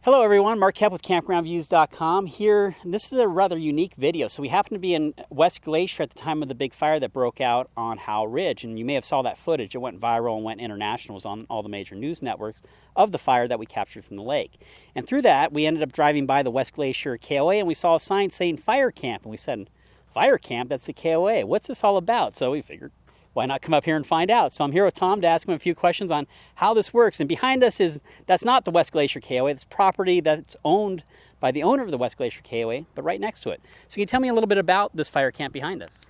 Hello everyone, Mark Kepp with CampgroundViews.com here. This is a rather unique video. So we happen to be in West Glacier at the time of the big fire that broke out on Howe Ridge, and you may have saw that footage. It went viral and went international. It was on all the major news networks of the fire that we captured from the lake. And through that, we ended up driving by the West Glacier KOA, and we saw a sign saying fire camp, and we said, fire camp? That's the KOA. What's this all about? So we figured, why not come up here and find out? So I'm here with Tom to ask him a few questions on how this works. And behind us that's not the West Glacier KOA. It's property that's owned by the owner of the West Glacier KOA, but right next to it. So can you tell me a little bit about this fire camp behind us?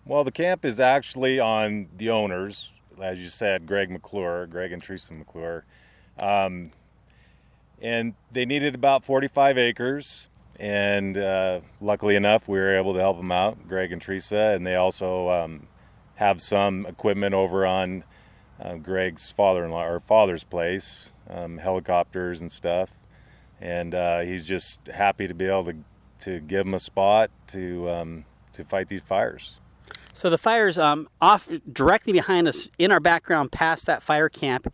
Well, the camp is actually on the owners, as you said, Greg and Teresa McClure. And they needed about 45 acres. And luckily enough, we were able to help them out, Greg and Teresa. And they also have some equipment over on Greg's father's place, helicopters and stuff, and he's just happy to be able to give them a spot to fight these fires. So the fires off directly behind us in our background past that fire camp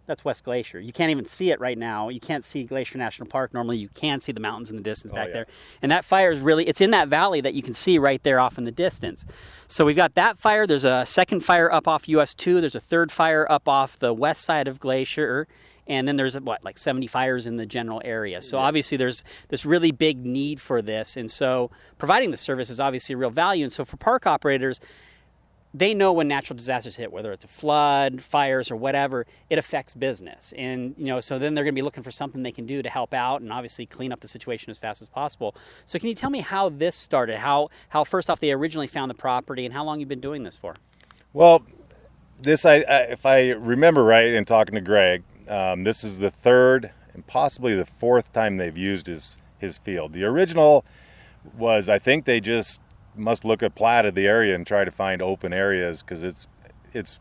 that's West Glacier. You can't even see it right now. You can't see Glacier National Park. Normally you can see the mountains in the distance back there. And that fire is it's in that valley that you can see right there off in the distance. So we've got that fire. There's a second fire up off US 2. There's a third fire up off the west side of Glacier. And then there's, like 70 fires in the general area. So obviously there's this really big need for this. And so providing the service is obviously a real value. And so for park operators, they know when natural disasters hit, whether it's a flood, fires, or whatever, it affects business. And, so then they're going to be looking for something they can do to help out and obviously clean up the situation as fast as possible. So can you tell me how this started? How first off, they originally found the property and how long you've been doing this for? Well, if I remember right in talking to Greg, this is the third and possibly the fourth time they've used his field. The original was, I think they just must look at plat of the area and try to find open areas because it's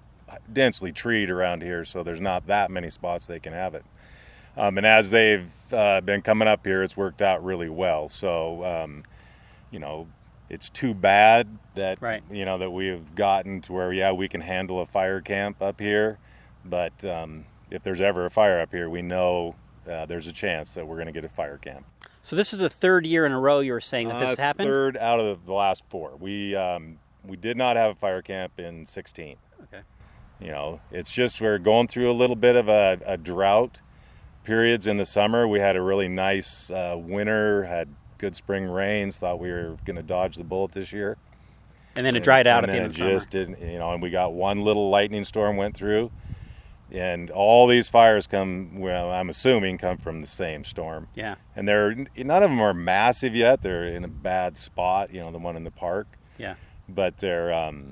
densely treed around here, so there's not that many spots they can have it. And as they've been coming up here, it's worked out really well. So, it's too bad that that we've gotten to where we can handle a fire camp up here, but if there's ever a fire up here, we know there's a chance that we're going to get a fire camp. So this is the third year in a row you were saying that this has happened? Third out of the last four. We did not have a fire camp in 16. Okay. It's just we're going through a little bit of a drought periods in the summer. We had a really nice winter, had good spring rains, thought we were going to dodge the bullet this year. And then it dried out at the end of the summer. And it just didn't, and we got one little lightning storm went through. And all these fires I'm assuming, come from the same storm. Yeah. And none of them are massive yet. They're in a bad spot, the one in the park. Yeah. But they're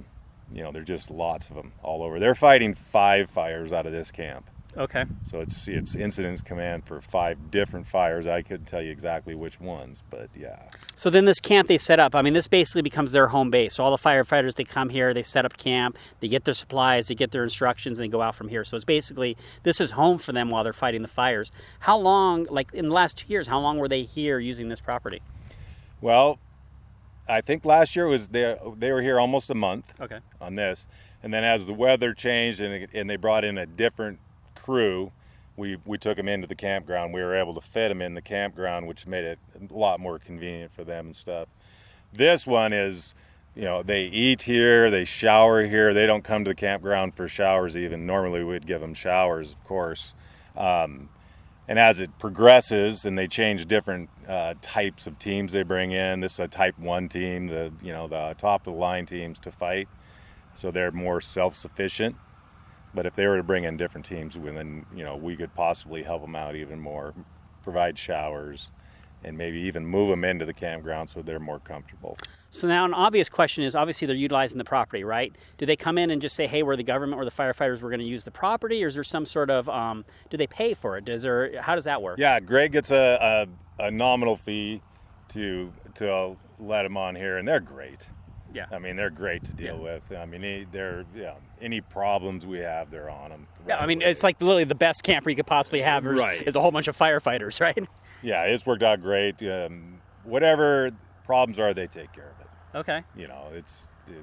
just lots of them all over. They're fighting 5 fires out of this camp. Okay. So it's incidents command for 5 different fires. I couldn't tell you exactly which ones, but yeah. So then this camp they set up, this basically becomes their home base. So all the firefighters, they come here, they set up camp, they get their supplies, they get their instructions, and they go out from here. So it's basically, this is home for them while they're fighting the fires. How long, like in the last 2 years, how long were they here using this property? Well, I think last year they were here almost a month on this. And then as the weather changed and they brought in a different crew, we took them into the campground. We were able to fit them in the campground, which made it a lot more convenient for them and stuff. This one is, they eat here, they shower here. They don't come to the campground for showers even. Normally we'd give them showers, of course. And as it progresses and they change different types of teams they bring in, this is a type 1 team, the top of the line teams to fight. So they're more self-sufficient. But if they were to bring in different teams, then we could possibly help them out even more, provide showers, and maybe even move them into the campground so they're more comfortable. So now an obvious question is, obviously they're utilizing the property, right? Do they come in and just say, hey, we're the government, we're the firefighters, we're going to use the property? Or is there some sort of, do they pay for it? How does that work? Yeah, Greg gets a nominal fee to let them on here, and they're great. Yeah, they're great to deal with. They're any problems we have, they're on them. Right away. It's like literally the best camper you could possibly have is a whole bunch of firefighters, right? Yeah, it's worked out great. Whatever problems are, they take care of it. Okay.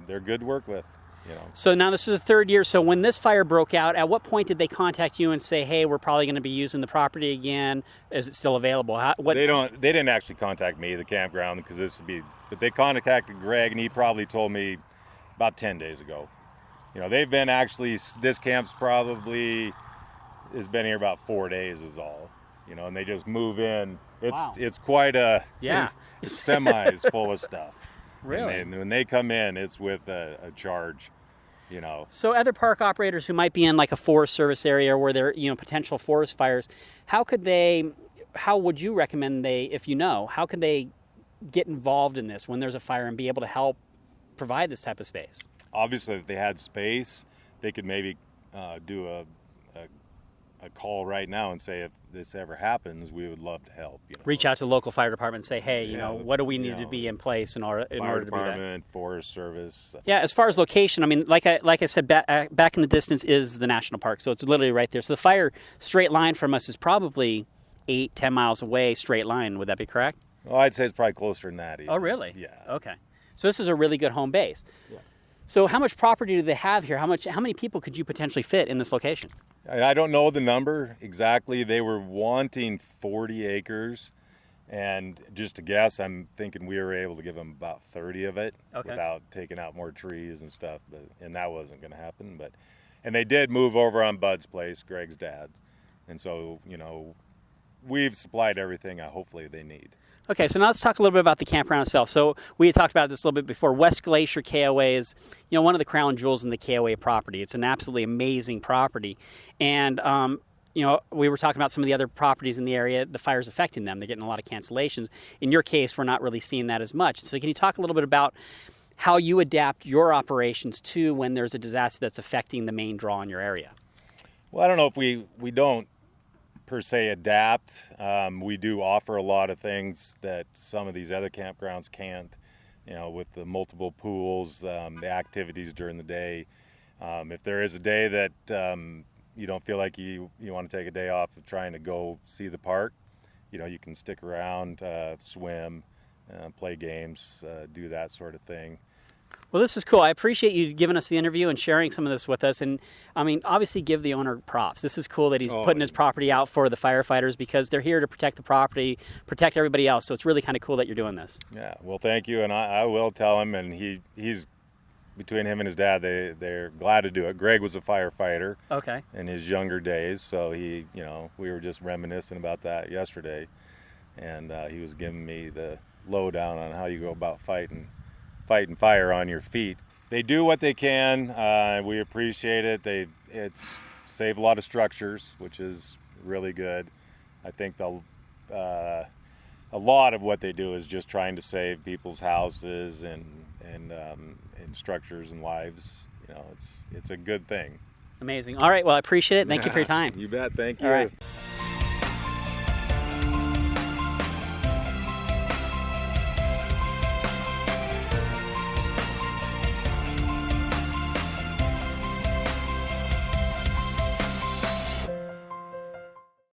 They're good to work with. You know. So now this is the third year. So when this fire broke out, at what point did they contact you and say, "Hey, we're probably going to be using the property again. Is it still available?" They didn't actually contact me, the campground, because this would be. But they contacted Greg, and he probably told me about 10 days ago. You know, they've been actually. This camp's probably has been here about 4 days is all. You know, and they just move in. It's quite a It's semis full of stuff. Really? And when they come in, it's with a charge. You know. So other park operators who might be in like a forest service area where there are potential forest fires, how would you recommend how could they get involved in this when there's a fire and be able to help provide this type of space? Obviously, if they had space, they could maybe do a call right now and say, if this ever happens, we would love to help. Reach out to the local fire department and say, hey, what do we need to be in place in order to do that? Fire department, Forest Service. Yeah, as far as location, I mean, like I said, back in the distance is the national park, so it's literally right there. So the fire straight line from us is probably 8-10 miles away, straight line. Would that be correct? Well, I'd say it's probably closer than that. Even. Oh, really? Yeah. Okay. So this is a really good home base. Yeah. So how much property do they have here? How many people could you potentially fit in this location? I don't know the number exactly. They were wanting 40 acres, and just to guess, I'm thinking we were able to give them about 30 of it without taking out more trees and stuff. And that wasn't going to happen. And they did move over on Bud's place, Greg's dad's, and so we've supplied everything hopefully they need. Okay, so now let's talk a little bit about the campground itself. So we had talked about this a little bit before. West Glacier KOA is, one of the crown jewels in the KOA property. It's an absolutely amazing property. And, we were talking about some of the other properties in the area, the fire's affecting them. They're getting a lot of cancellations. In your case, we're not really seeing that as much. So can you talk a little bit about how you adapt your operations to when there's a disaster that's affecting the main draw in your area? Well, I don't know if we don't per se adapt. We do offer a lot of things that some of these other campgrounds can't, with the multiple pools, the activities during the day. If there is a day that you don't feel like you want to take a day off of trying to go see the park, you can stick around, swim, play games, do that sort of thing. Well, this is cool. I appreciate you giving us the interview and sharing some of this with us. And, I mean, obviously give the owner props. This is cool that he's putting his property out for the firefighters because they're here to protect the property, protect everybody else. So it's really kind of cool that you're doing this. Yeah, well, thank you. And I will tell him, and he's between him and his dad, they're glad to do it. Greg was a firefighter in his younger days. So we were just reminiscing about that yesterday. And he was giving me the lowdown on how you go about fighting fire on your feet. They do what they can. We appreciate it. It's saved a lot of structures, which is really good. I think a lot of what they do is just trying to save people's houses and structures and lives. It's a good thing. Amazing. All right. Well, I appreciate it. Thank you for your time. You bet. Thank you. All right.